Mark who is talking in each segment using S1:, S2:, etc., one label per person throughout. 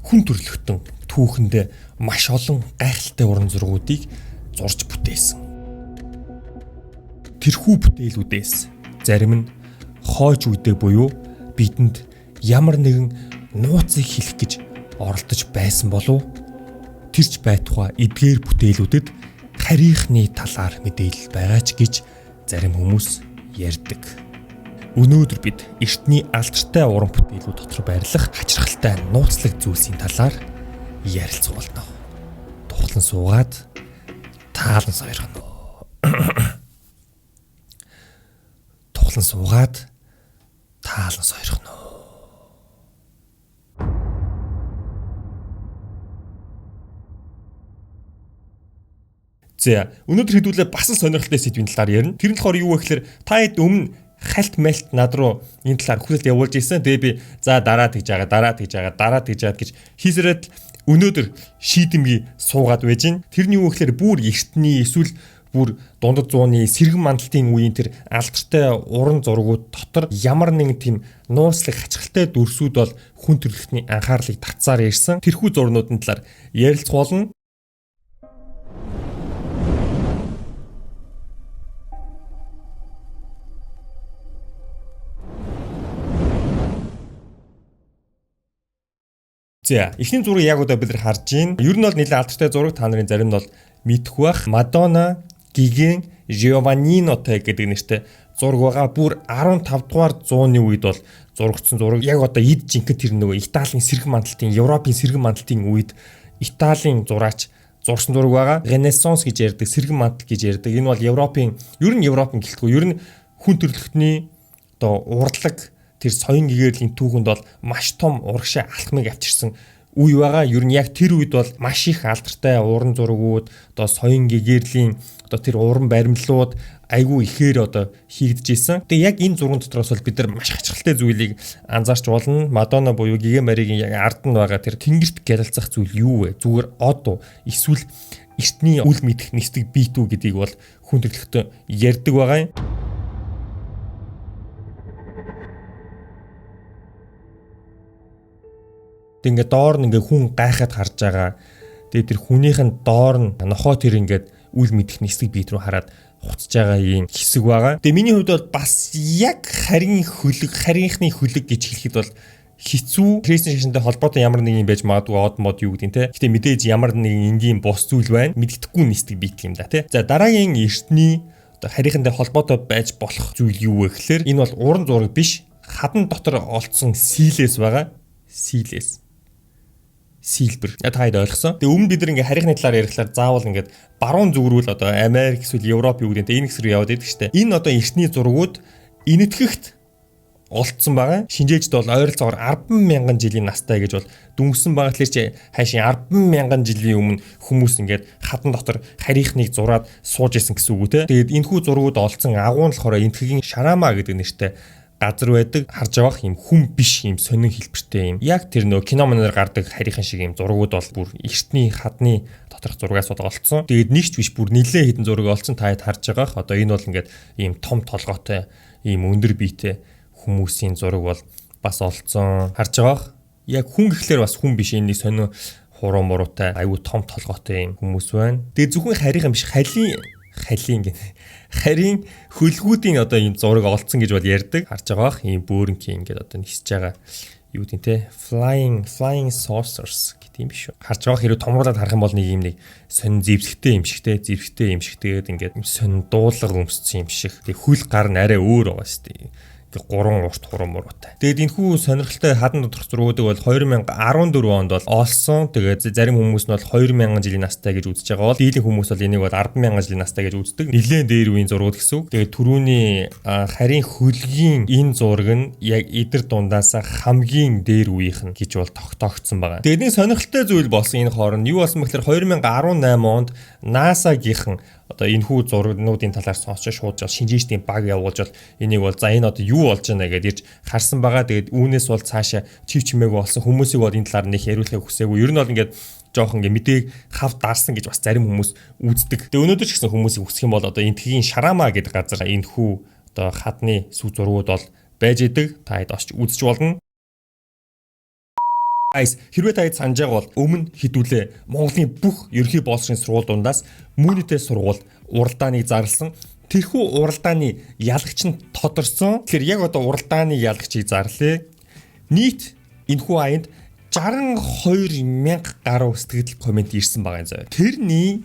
S1: хүн төрлөختөн түүхэндээ маш олон гайхалтай уран зургуудыг зурж бүтээсэн. Тэрхүү бүтээлүүдээс зарим нь хойч үедээ буюу бидэнд ямар нэгэн нууцыг хэлэх гэж оролдож байсан болов тэрч байтугай эдгээр бүтээлүүдэд харийнхны талаар мэдээлэл байгаа ч гэж зарим хүмүүс ярьдаг. Өнөөдөр бид эртний алдартай уран бүтээлүүд дотор байрлах хачирхалтай нууцлаг зүйлсийн талаар ярилцуулна. Тухлан суугаад таалан сойрхоно. Тухлан суугаад таалан сойрхоно. За, өнөөдөр хэдүүлээ бас сонирхолтой сэдвийн талаар ярина. Тэр нь болохоор юу вэ гэхээр та хэд өмнө хальт мэлт над руу энэ талаар хүсэлт явуулж ирсэн. Тэгээ би за дараа тэгж байгаа гэж хийсрээд өнөөдөр шийдэмгий суугаад байж гин. Тэрний юу гэхээр бүр эртний эсвэл бүр дундад зууны сэргэн мандалтын үеийн тэр алдартай уран зургууд дотор ямар нэгэн тийм нууцлаг хачирхалтай дүрсүүд бол хүн төрөлхтний анхаарлыг татсаар ирсэн. Тэрхүү зурнуудын талаар ярилцуулна. За, эхний зургийг яг одоо бид нар харж байна. Ер нь бол нэлээд алдартай зураг, та нарын зарим нь бол мэдэх бах. Мадонна Гигийн Giovanniнотой гэдэг нэртэй зураг байгаа. Бүр 15 дугаар зууны үед бол зурагдсан зураг. Яг одоо эд жинхэнэ тэр нөгөө Италийн сэргэн мандалтын, Европын сэргэн мандалтын үед Италийн зураач зурсан зураг байгаа. Ренессанс гэж ярьдаг, сэргэн мандал гэж ярьдаг. Энэ бол Европын гэлтгүй. Ер нь хүн төрөлхтний одоо урлаг тэр соён гэгэрлийн түүхэнд бол маш том урагшаа алхмыг авчирсан үе байгаа. Ер нь яг тэр үед бол маш их алдартай уран зургууд, одоо соён гэгэрлийн одоо тэр уран баримлууд айгүй ихээр одоо хийгдэж исэн. Тэгээ яг энэ зурган дотроос бол бид нар маш хачирхалтай зүйлийг анзаарч болно. Мадонна буюу Гигэ Маригийн яг ард нь байгаа тэр тэнгэрт гялалцах зүйл юу вэ? Зүгээр од уу? Эсвэл эртний үл мэдэх нисдэг бит үү гэдгийг бол хүн төрөлхтөн ярьдаг байгаа юм. Ингээд доор нь ингээд хүн гайхаад харж байгаа. Тэгээ тэр хүнийх нь доор нь нохоо тэр ингээд үл мэдэх нисдэг бит рүү хараад хуцаж байгаа юм хэсэг байгаа. Тэгээ миний хувьд бол бас яг харийнхны хөлөг гэж хэлэхэд бол хэцүү. Христийн шашинтай холбоотой ямар нэг юм байж магадгүй од мод юу гэдэг нь те. Гэтэ мэдээж ямар нэг энгийн бус зүйл байна. Мэддэхгүй нисдэг бит юм да те. За дараагийн эртний одоо харийнхантай холбоотой байж болох зүйл юу вэ гэхээр энэ бол уран зураг биш. Хадан дотор олдсон сийлээс байгаа. Силбэр. Та хэд ойлгосон? Тэгээ өмнө бид нар ингээ харийнхны талаар ярихлаар заавал ингээд баруун зүг рүү л одоо Америк эсвэл Европ юу гэдэг энэ хэсэг рүү яваад байдаг штэ. Энэ одоо эртний зургууд энэтхэгт олдсон байгаа. Шинжээчд бол ойролцоогоор 10,000 жилийн настай гэж бол дүнсэн байгаа. Тэгэхээр чи хайшин 10,000 жилийн өмнө хүмүүс ингээд хадан дотор харийнхныг зураад сууж исэн гэсэн үг үү те. Тэгээд энэхүү зургууд олдсон агуун болохоор энэтхэгийн Шарама гэдэг нэртэй газар байдаг. Харж байгаа юм хүн биш юм сонин хэлбэртэй юм. Яг тэр нөө кино манаар гардаг харийнхан шиг юм зургууд бол бүр эртний хадны доторх зургаас бол олцсон. Тэгээд нэгч биш бүр нэлээд хэдэн зураг олцсон та хэд харж байгаах. Одоо энэ бол ингээд ийм том толгойтой, ийм өндөр биетэй хүмүүсийн зураг бол бас олцсон. Харж байгаах. Яг хүн гэхлээр бас хүн биш энэ сонин хуруу муруутай аюу том толгойтой юм хүмүүс байна. Тэгээд зөвхөн харийнхан биш харийн хөлгүүдийн одоо ийм зураг олцсон гэж бол ярьдаг. Харж байгаах ийм бөөрөнгийн ингээд одоо нисэж байгаа юу гэдэг те flying saucers гэдэг юм биш үү. Харж байгаах хэрэг томруулаад харах юм бол нэг юм нэг сонин зэвсэгтэй юм шиг тэгээд ингээд сонин дуулга өмссөн юм шиг. Тэг хөл гар нь арай өөр байгаа шүү дээ. Гурван урт хуруу муруутай. Тэгээд энэхүү сонирхолтой хадан доторх зургуудыг бол 2014 онд бол олсон. Тэгээд зарим хүмүүс нь бол 2000 жилийн настай гэж үзэж байгаа бол дийлэн хүмүүс бол энийг бол 10,000 жилийн настай гэж үздэг. Нилээн дээр үеийн зургууд гэсэн үг. Тэгээд түрүүний харийн хөлгийн энэ зураг нь яг эдэр дундаасаа хамгийн дээр үеийнх нь гэж бол тогтоогдсон байгаа. Тэгээд нэг сонирхолтой зүйл болсон энэ хооронд юу болсон бэ гэхээр 2018 онд NASA-гийнхан одоо энэ хүү зургуудын талаар сонсч шууд шинжээчдийн баг явуулж бол энийг бол за энэ одоо юу болж байна гэдээ ирж харсан байгаа. Тэгээд үүнээс бол цаашаа чимээгүй болсон хүмүүсийг бол энэ талаар нэг яриулахыг хүсээгүй. Ер нь бол ингээд жоохон ингээ мэдээг хав дарсан гэж бас зарим хүмүүс үздэг. Тэгээ өнөөдөр ч гэсэн хүмүүсийг хүсэх юм бол одоо энтхийн Шарама гэдэг газар энэ хүү одоо хадны сүв зургууд бол байж идэг. Та хэд очиж үзэж болно. Айс хэрвээ та санаж байгаа бол өмнө хідүүлээ Монголын бүх ерөнхий боловсрын сургууль дундаас Мөнийтэй сургууль уралдааныг зарласан. Тэрхүү уралдааны ялагч нь тодорсон. Тэгэхээр яг одоо уралдааны ялагчийг зарлаа. Нийт энэхүү аянд 62,000 гаруй сэтгэл комент ирсэн байгаа юм заяа. Тэрний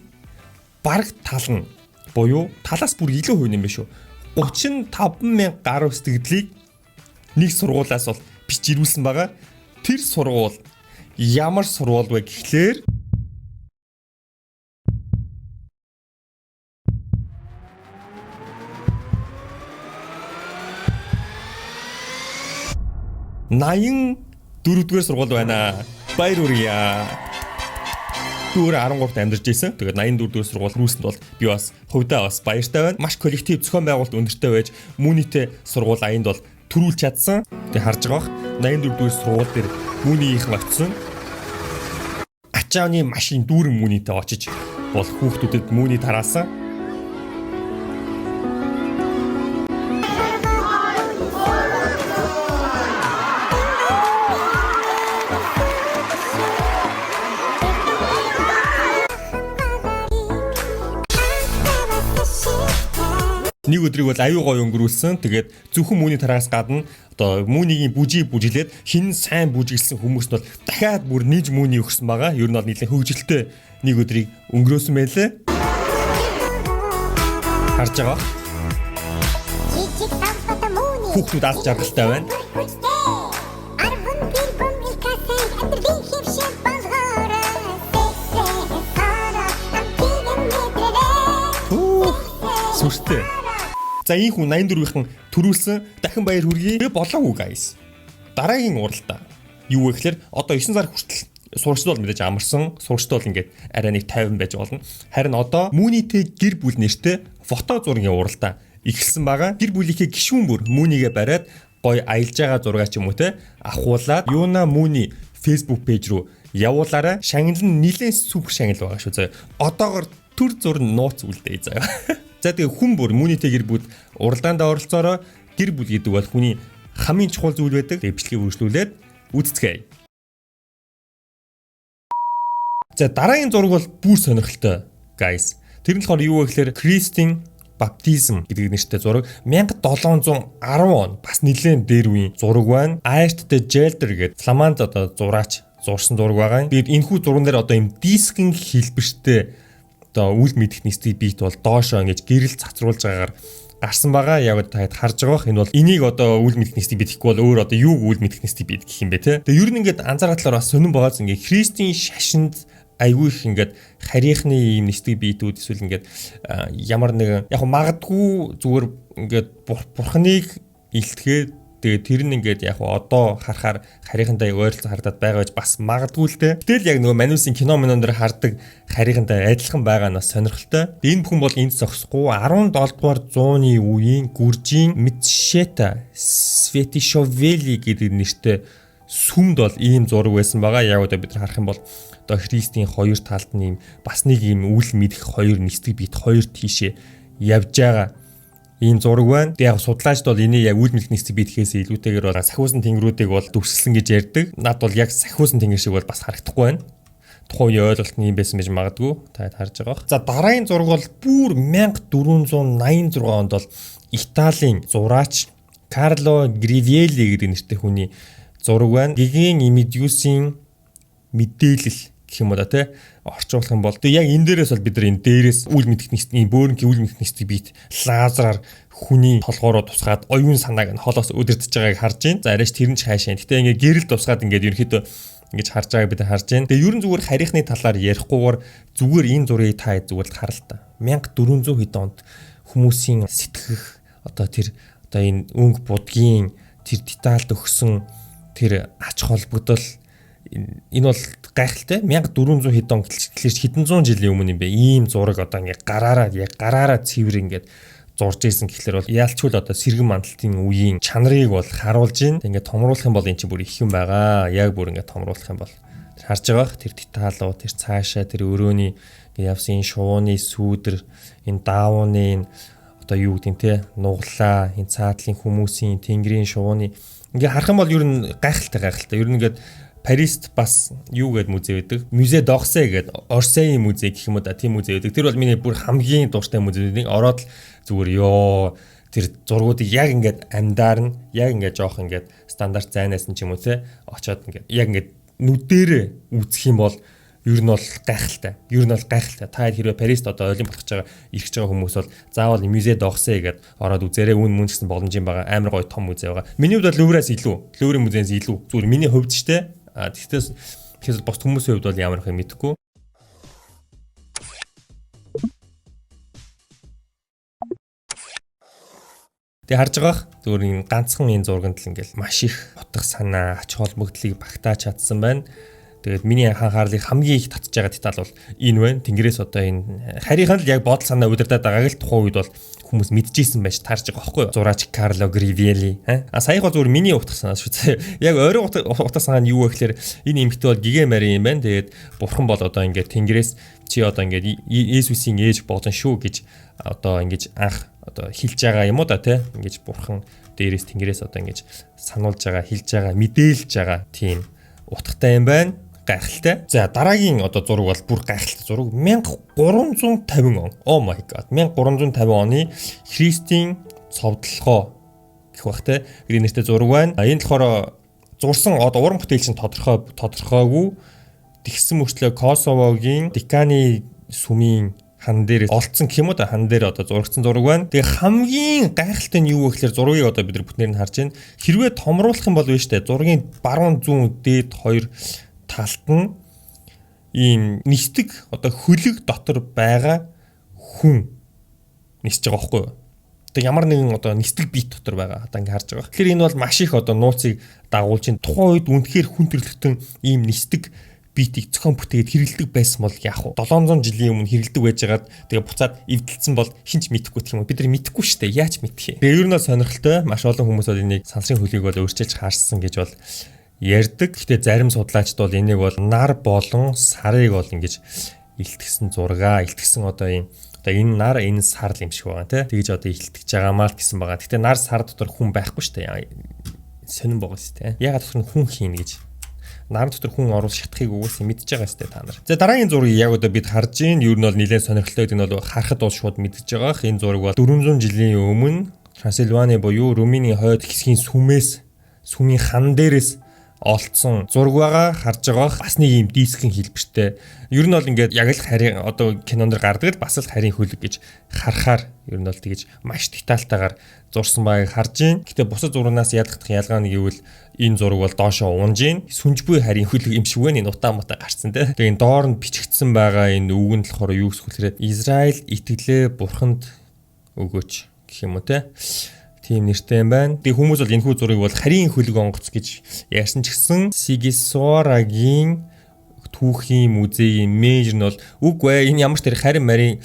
S1: бараг тал нь буюу талаас бүр илүү хувь юм биш үү? 35,000 гаруй сэтгэлийг нэг сургуулаас бол бичирүүлсэн байгаа. Тэр сургууль ямар сургууль вэ гэхлээр Наян 4-р сургууль байна. Баяр хүргье. Түр 13-т амьдарч ирсэн. Тэгээд 84-р сургууль рүүсэнд бол би бас хувьдаа бас баяртай байна. Маш коллектив зохион байгуулалт өндөртэй байж Мөнийтэй сургууль аянд бол төрүүлж чадсан. Тэгээд харж байгаа. 84-р сургууль дээр Мөнийийнхэн очсон. Ачааны машин дүүрэн Мөнийтэй очиж бол хүүхдүүдэд Мөний тараасан. Нэг өдрийг бол аюу гой өнгөрүүлсэн. Тэгээд зөвхөн Мөний тараас гадна одоо Мөнийгийн бүжиглээд хин сайн бүжиглсэн хүмүүс нь бол дахиад бүр нийж Мөний өгсөн байгаа. Ер нь бол нэлээд хөвгөлтэй нэг өдрийг өнгөрөөсөн байлээ. Харж байгаа. Хүүхдүүд аз жаргалтай байна. Сүртэй. За ийм хүн 84-ийн төрүүлсэн дахин баяр хүргэе. Болоогүй guys. Дараагийн уралдаа юу вэ гэхээр одоо 9 сар хүртэл сурагчд бол мэдээж амарсан. Сурагчд бол ингээд арай нэг 50 байж болно. Харин одоо Мөнийтэй гэр бүл нэртэй фото зургийн уралдаа эхэлсэн байгаа. Гэр бүлийнхээ гишүүн бүр Мөнийгээ бариад гой аялж байгаа зураг ч юм уу те авахуулаад Юуна Мөний Facebook пэйж рүү явуулаарай. Шагнал нь нэлээд супер шагнал байгаа шүү заяа. Одоогор төр зур нууц үлдээ заяа. За тэгээ хүн бүр Мөнийтэй гэр бүл уралдаанд оролцоороо гэр бүл гэдэг бол хүний хамгийн чухал зүйл байдаг. Тэгээ бичлэгийг үргэлжлүүлээд үзцгээе. За дараагийн зураг бол бүр сонирхолтой guys. Тэр нь болохоор юу вэ гэхээр Кристин баптизм гэдэг нэртэй зураг 1710 он бас нэлээд дээр үеийн зураг байна. Aert de Gelder гэдэг фламанд одоо зураач зурсан зураг байгаа. Тэгээд энэхүү зурган дээр одоо юм дискэн хэлбэртэй одоо үл мэдэх нийстийг бийт бол доошоо ингэж гэрэл цацруулж байгаагаар гарсан байгаа. Яг таад харж байгаа. Энэ бол энийг одоо үл мэдэх нийстийг бидэхгүй бол өөр одоо юу үл мэдэх нийстийг бийт гэх юм бэ те. Тэгээ ер нь ингэж анзаарах талаар бас сонирн байгааз ингэ Христийн шашинд айгүй их ингээд харийнхны ийм нийстийг бийтүүд эсвэл ингээд ямар нэг яг магадгүй зүгээр ингээд бурхныг илтгэхэд тэгээ тэр нь ингээд яг одоо харахаар харийнхантай ойролцоо харагдаад байгаа гэж бас магадгүй л дээ. Гэтэл яг нөгөө Манусын кино дээр хардаг харийнхантай адилхан байгаа нь бас сонирхолтой. Энэ бүхэн бол энд зогсохгүй 17 дугаар зууны үеийн Гүржийн Митшета Светишовели гэдэг нэртэй сүмд бол ийм зураг байсан байгаа. Яг одоо бид нар харах юм бол одоо Христийн хоёр талд нь ийм бас нэг ийм үл мэдэх хоёр нийстэг бит хоёр тийшээ явж байгаа ийм зураг байна. Яг судлаачд бол энийг яг үл мэдэх нийстэг бидэхээс илүүтэйгээр бол сахиусан тэнгэрүүдийг бол дүрсэлсэн гэж ярьдаг. Над бол яг сахиусан тэнгэр шиг бол бас харагдахгүй байна. Тухайн үеийн ойлголт нь юм байсан байж магадгүй. Та харж байгаа. За дараагийн зураг бол бүр 1486 онд бол Италийн зураач Карло Гривиели гэдэг нэртэй хүний зураг байна. Гигийн Имидиусийн мэдээлэл гэх юм уу да тий орчуулах юм бол тэгээ яг энэ дээрээс бол бид нар энэ дээрээс үл мэдэх нийстийн бөөрнгийн үл мэдэх нийстийг бийт лазераар хүний толгоороо тусгаад оюун санааг нь холоос өдөртөж байгааг харж байна. За арайч тэр нь ч хаашаа. Гэтэ ингээ гэрэл тусгаад ингээд ерөнхийдөө ингэж харж байгааг бид харж байна. Тэгээ ерөн зүгээр харийнхны талаар ярихгүйгээр зүгээр энэ зургийг та зүгээр хараа л та. 1400 хэд онд хүмүүсийн сэтгэх одоо тэр одоо энэ өнгө будгийн тэр детальд өгсөн тэр ач холбогдол энэ бол гайхалтай 1400 хэд он гэхлээр хэдэн зуун жилийн өмнө юм бэ. Ийм зураг одоо ингээ гараараа цэвэр ингээд зурж ийсэн гэхлээр бол яалчгүй л одоо сэргэн мандалтын үеийн чанарыг бол харуулж байна. Ингээ томруулах юм бол эн чинь бүр их юм байгаа. Яг бүр ингээ томруулах юм бол харж байгаах тэр деталууд тэр цаашаа тэр өрөөний явсан шувууны сүүдэр энэ даавууны энэ одоо юу гэдэг те нуглаа энэ цаатлын хүмүүсийн тэнгэрийн шувууны ингээ харах юм бол ер нь гайхалтай ер нь ингээд Парист бас юу гэдэг музей байдаг? Musée d'Orsay гэдэг Орсейн музей гэх юм уу да, тийм музей байдаг. Тэр бол миний бүр хамгийн дуртай музейднэг. Ороод л зүгээр ёо тэр зургуудыг яг ингээд амьдаар нь яг ингээд жоох ингээд стандарт зайнаас нь ч юм уу те очоод ингээд яг ингээд нүдэрээ үзэх юм бол ер нь бол гайхалтай. Ер нь бол гайхалтай. Та хэрвээ Парист одоо олимп болгож байгаа ирэх байгаа хүмүүс бол заавал Musée d'Orsay гэдэг ороод үзээрэй. Үн гэсэн боломжийн байгаа амар гоё том музей байгаа. Миний хувьд бол Лувраас илүү, Луврын музейнээс илүү. Зүгээр миний хувьд ч те. Тэгэхээр бос хүмүүсийн хувьд бол ямар их юм мэдэхгүй. Тэгээ харж байгаа зүгээр энэ ганцхан энэ зурганд л ингээл маш их утга санаа, ач холбогдлыг багтааж чадсан байна. Тэгээд миний анхаарлыг хамгийн их татж байгаа деталь бол энэ байна. Тэнгэрээс одоо энэ харийнхан л яг бодол санаа удирдах байгааг л тухайн үед бол хүмүүс мэдчихсэн байж таарч байгаа байхгүй юу? Зураач Карло Гривелли саяхан бол зүгээр миний утга санаа шүү. Яг ойрын утга санаа нь юу вэ гэхээр энэ эмэгтэй бол гигэ мари юм байна. Тэгээд бурхан бол одоо ингээд тэнгэрээс чи одоо ингээд Есүсийн ээж болсон шүү гэж одоо ингэж анх одоо хэлж байгаа юм уу да тий? Ингэж бурхан дээрээс тэнгэрээс одоо ингэж сануулж байгаа, хэлж байгаа, мэдээлж байгаа тийм утгатай юм байна. Гайхалтай. За дараагийн одоо зураг бол бүр гайхалтай зураг 1350 он. Oh my god. 1350 оны Христийн цовдлогоо гэх бах те. Гэр нэртэй зураг байна. Энэ болохоор зурсан одоо уран бүтээлчин тодорхойгүй тэгсэн мөртлөө Косовогийн Диканы сүмийн хан дээр олцсон гэх юм уу да, хан дээр одоо зурагдсан зураг байна. Тэгээ хамгийн гайхалтай нь юу вэ гэхээр зургийг одоо бид нар бүтнээр нь харж байна. Хэрвээ томруулах юм бол биш үү? Зургийн баруун зүүн дээд хоёр талд нь ийм нисдэг одоо хөлөг дотор байгаа хүн нисэж байгаа байхгүй юу? Одоо ямар нэгэн одоо нисдэг бит дотор байгаа. Одоо ингэ харж байгаа. Тэгэхээр энэ бол маш их одоо нууцыг дагуулж ин тухайн үед үнэхээр хүн төрлөختөн ийм нисдэг битийг зохион бүтээгээд хэрэгэлдэг байсан бол яах вэ? 700 жилийн өмнө хэрэгэлдэг байжгаад тэгээ буцаад эвдэлсэн бол хинч мэдэхгүй гэх юм уу? Бид нар мэдэхгүй шүү дээ. Яаж мэдхий? Тэгээ ер нь сонирхолтой. Маш олон хүмүүс бол энийг сансрын хөлийг бол өөрчилж харсан гэж бол ярьдаг. Гэхдээ зарим судлаачид бол энийг бол нар болон сарыг бол ингэж илтгэсэн зургаа, илтгэсэн одоо энэ нар энэ сар юм шиг байгаа тийм. Тэгж одоо илтгэж байгаамаа л гэсэн байгаа. Гэхдээ нар сар дотор хүн байхгүй шүү дээ. Сонирн байгаа шүү дээ. Ягаад дотор хүн хийн гэж. Нар дотор хүн оруулах шатхыг угсаа мэдж байгаа сте та нар. За дараагийн зургийг яг одоо бид харж гин. Ер нь бол нэлээд сонирхолтой гэдэг нь бол харахад бол шууд мэдж байгаа. Энэ зураг бол 400 жилийн өмнө Трансильвани буюу Румыний хойд хэсгийн сүмийн хан дээрээс олцсон зураг байгаа харж байгаа. Бас нэг юм дискэн хэлбэртэй. Ер нь бол ингээд яг л харийн одоо кинонд гардаг л бас л харийн хөлөг гэж харахаар ер нь бол тэгэж маш детальтайгаар зурсан байгааг харж гин. Гэтэ бусад зурагнаас ялгах ялгаа нь гэвэл энэ зураг бол доошоо унж гин. Сүнжгүй харийн хөлөг юм шиг байна. Энэ утаа мутаа гарцсан те. Тэгээ энэ доор нь бичигдсэн байгаа энэ үг нь болохоор юу гэхэлээ Израиль итгэлээ бурханд өгөөч гэх юм уу те. Тийм нэртэй юм байна. Тэгээ хүмүүс бол энэхүү зургийг бол харийн хөлөг онгоц гэж ярьсан ч гэсэн Сигисуарагийн түүхийн музейн менежер нь бол үгүй энэ ямар ч тэр харин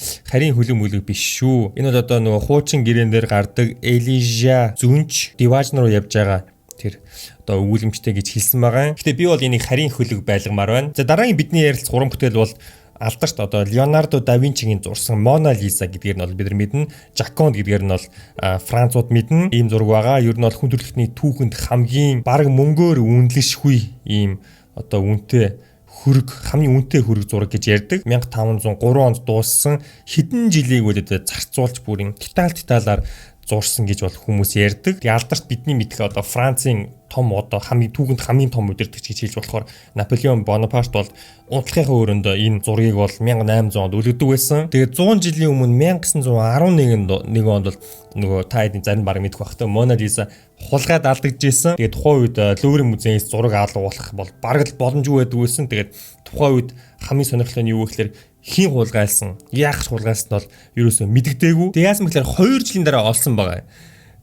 S1: хөлөг мөлөг биш шүү. Энэ бол одоо нөгөө хуучин гэрээн дээр гардаг Элижа зүнч диважн руу явж байгаа тэр одоо өвүүлэмжтэй гэж хэлсэн байгаа. Гэтэ би бол энийг харийн хөлөг байлгамаар байна. За дараагийн бидний ярилцах уран бүтээл бол алдарт одоо Леонардо да Винчигийн зурсан Мона Лиза гэдгээр нь бол бид нар мэднэ. Жаконд гэдгээр нь бол Францууд мэднэ. Ийм зураг байгаа. Ер нь бол хүн төрөлхтний түүхэнд хамгийн бараг мөнгөөр үнэлшгүй ийм одоо үнэтэй хамгийн үнэтэй хөрөг зураг гэж ярьдаг. 1503 онд дууссан хэдэн жилийг үлдээ зарцуулж бүрийн деталаар зурсан гэж бол хүмүүс ярьдаг. Тэгээ алдарт бидний мэдэх одоо Францын том одоо түүхэнд хамгийн том удирдагч гэж хэлж болохоор Наполеон Бонапарт бол унтлахынхаа өрөөндөө энэ зургийг бол 1800 онд үлддэг байсан. Тэгээ 100 жилийн өмнө 1911 онд бол нөгөө та хэдийн зарим баг мэдэх багтаа Мона Лиза хулгайд алдагдж ирсэн. Тэгээ тухайн үед Луврын музейнээс зураг авалгуулах бол бараг л боломжгүй байдаг байсан. Тэгээд тухайн үед хамгийн сонирхолтой нь юу вэ гэхээр хин хулгайлсан, яах ч хулгайлсан бол ерөөсөө мэдэгдээгүй. Тэгээ яасан бэ гэхээр 2 жилийн дараа олсон байгаа.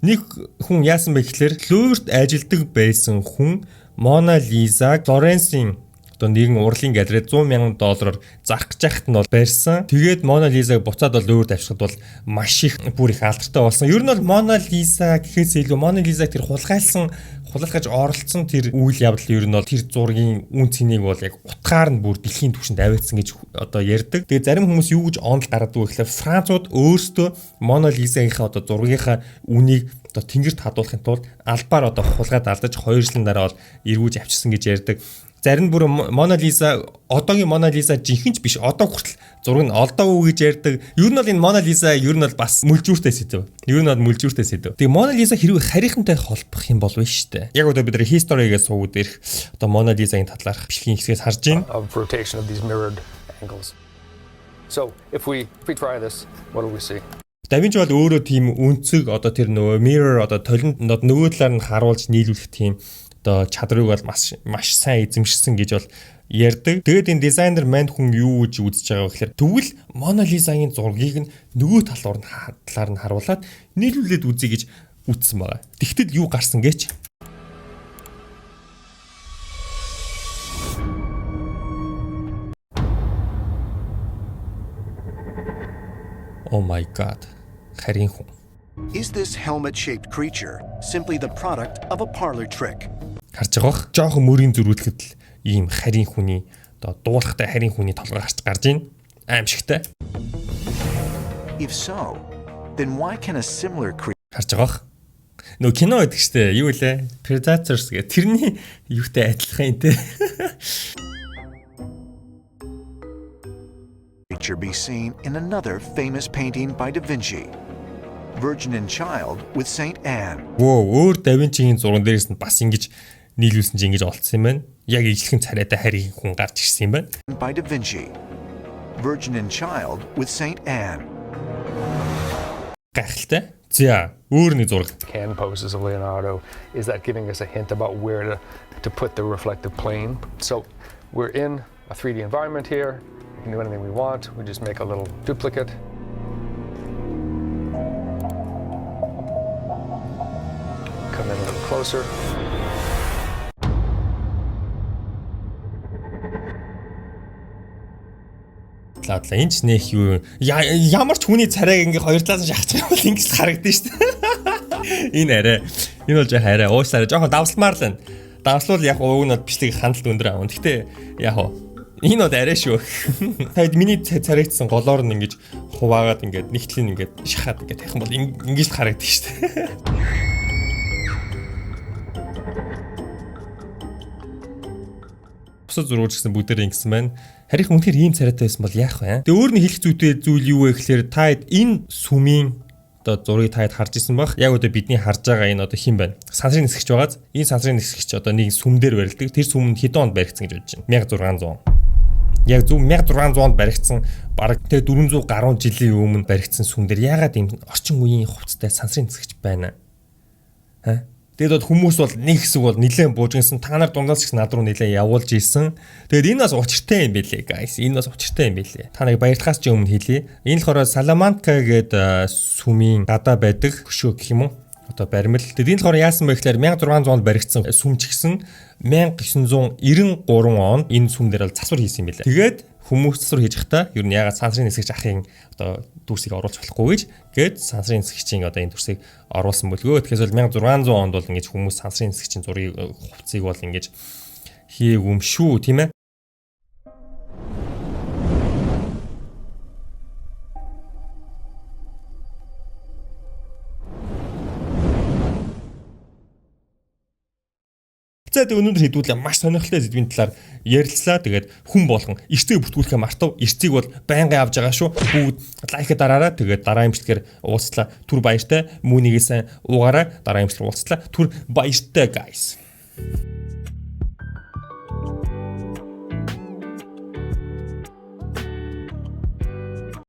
S1: Нэг хүн яасан бэ гэхээр Луврт ажилдаг байсан хүн Мона Лизаг Флоренцийн одоо нэгэн урлагийн галерейд $100,000 зарах гэж байхад нь бол барьсан. Тэгээд Мона Лизаг буцаад бол Луврт авчихад бол маш их бүр их алдартай болсон. Ер нь бол Мона Лиза гэхээс илүү Мона Лизаг тэр хулгайлгаж оролцсон тэр үйл явдал ер нь бол тэр зургийн үн цэнийг бол яг утгаар нь бүр дэлхийн түвшинд аваадсан гэж одоо ярьдаг. Тэгээд зарим хүмүүс юу гэж онол гаргадаг вэ гэхээр Францууд өөрсдөө Мона Лизагийнхаа одоо зургийнхаа үнийг одоо тэнгэрт хадуулахын тулд албаар одоо хулгайд алдаж 2 жилийн дараа бол эргүүлж авчирсан гэж ярьдаг. Зарим бүр Мона Лиза одоогийн Мона Лиза жинхэнэ биш одоо хүртэл зураг нь олдоо үү гэж ярьдаг. Ер нь бол энэ Мона Лиза ер нь бол бас мүлжүүртэй сэдв. Ер нь бол мүлжүүртэй сэдв. Тэгээ Мона Лиза хэрвээ харийнхантай холбох юм бол биш үү? Яг одоо бид нар history-гээ суугаад ирэх одоо Мона Лизагийн талаарх бичлэгийн хэсгээс харж байна.
S2: Rotation of these mirrored angles. So if we try this, what do we see?
S1: Да Винчи бол өөрөө тийм үнцэг одоо тэр нөгөө mirror одоо толинд нөгөө талаар нь харуулж нийлүүлэх тийм одоо чадрыг бол маш сайн эзэмшсэн гэж бол ярьдаг. Тэгээд энэ дизайнер мань хүн юу гэж үзэж байгаа вэ гэхээр тэгвэл Мона Лизагийн зургийг нь нөгөө талаар нь харуулад нийлүүлээд үзье гэж үзсэн байгаа. Тэгтэл юу гарсан гэж? Oh my god. Харин хүн.
S3: Is this helmet-shaped creature simply the product of a parlor trick?
S1: Харж байгаа бох. Жохон мөрийн зөрүүлэхэд л ийм харин хүний одоо дуулахтай харин хүний толгой гарч ийн. Аимшигтай.
S3: If so, then why can a similar creature
S1: Харж байгаа бох. Нөө кино гэдэг штэ. Юу вэ? Predators гэх. Тэрний юутай адилхан юм те.
S3: be seen in another famous painting by Da Vinci, Virgin and Child with Saint Anne?
S1: Вөө, өөр Да Винчигийн зурган дээрээс нь бас ингэж нийлүүлсэн чинь ингэж олцсон юм байна. Яг ижлэхэн царайтай харийн хүн гарч ирсэн юм байна.
S3: By Da Vinci, Virgin and Child with Saint Anne.
S1: Гайхалтай. За, өөр нэг зураг.
S2: Hand poses of Leonardo, is that giving us a hint about where to put the reflective plane? So we're in a 3D environment here. We can do anything we want. We just make a little duplicate. Come in a little closer.
S1: Ладла энэ ч нэх юу ямар ч хүний царайг ингээ хоёр талаас нь шахаж байгаа бол ингэж л харагдсан шүү дээ. Энэ арай. Энэ бол жоо арай уушлаарай. Жохон давсалмаар л байна. Давслуул яг уг нь бол бичлэг хандлт өндөр аав. Гэхдээ яг уу энэ бол арай шүү. Таад миний царайгдсан голоор нь ингэж хуваагаад ингээд нэгтлэн ингээд шахаад ингээд тавих юм бол ингэж л харагдсан шүү дээ. Бусад зургууч гэсэн бүгдээр ингэсэн байна. Харин үнэхээр ийм царайтай байсан бол яах вэ? Тэгээ өөр нь хэлэх зүйтэй зүйл юу вэ гэхээр та энэ сүмийн одоо зургийг та харж исэн баг. Яг одоо бидний харж байгаа энэ одоо хэн байна? Сансрын нисгч байгааз. Энэ сансрын нисгч одоо нэг сүм дээр барилдаг. Тэр сүм нь хэдэн онд баригдсан гэж бодож байна? 1600. Яг зөв 1600-нд баригдсан бараг тэгээ 400 гаруй жилийн өмнө баригдсан сүм дээр яагаад ийм орчин үеийн хувцастай сансрын нисгч байна? Тэгээд бол хүмүүс бол нэг хэсэг бол нилээн буужгинсан. Та нар дундаас ч над руу нилээн явуулж ийсэн. Тэгээд энэ бас учиртай юм байлээ guys. Энэ бас учиртай юм байлээ. Та нарыг баярлахаас ч өмнө хэлье. Энэ болохоор Salamanca гэдэг сүмийн гадаа байдаг хөшөө гэх юм уу? Одоо баримл. Тэгээд энэ болохоор яасан бэ гэхээр 1600 онд баригдсан сүм ч гэсэн 1993 онд энэ сүм дээр бол засвар хийсэн юм байлээ. Тэгээд хүмүүс засвар хийж байхдаа ер нь ягаад сансрын нисгч ахын одоо дүрсийг оруулж болохгүй гэж сансрын нисгчийн одоо энэ дүрсийг оруулсан бөлгөө. Тэгэхээр 1600 онд бол ингэж хүмүүс сансрын нисгчийн зургийг хувцсыг бол ингэж хийгээгүй юм шүү, тийм ээ. За тэг өнөөдөр хэдүүлээ маш сонирхолтой сэдвийн талаар ярилцлаа. Тэгээд хүн болгон эртийг бүртгүүлэхээ мартав. Эртийг бол байнга авж байгаа шүү. Бүгд лайкаа дараараа. Тэгээд дараа имжлэгээр уулзлаа. Түр баяртай. Мөнийгээ сайн уугаараа. Дараа имжлэг уулзлаа. Түр баяртай guys.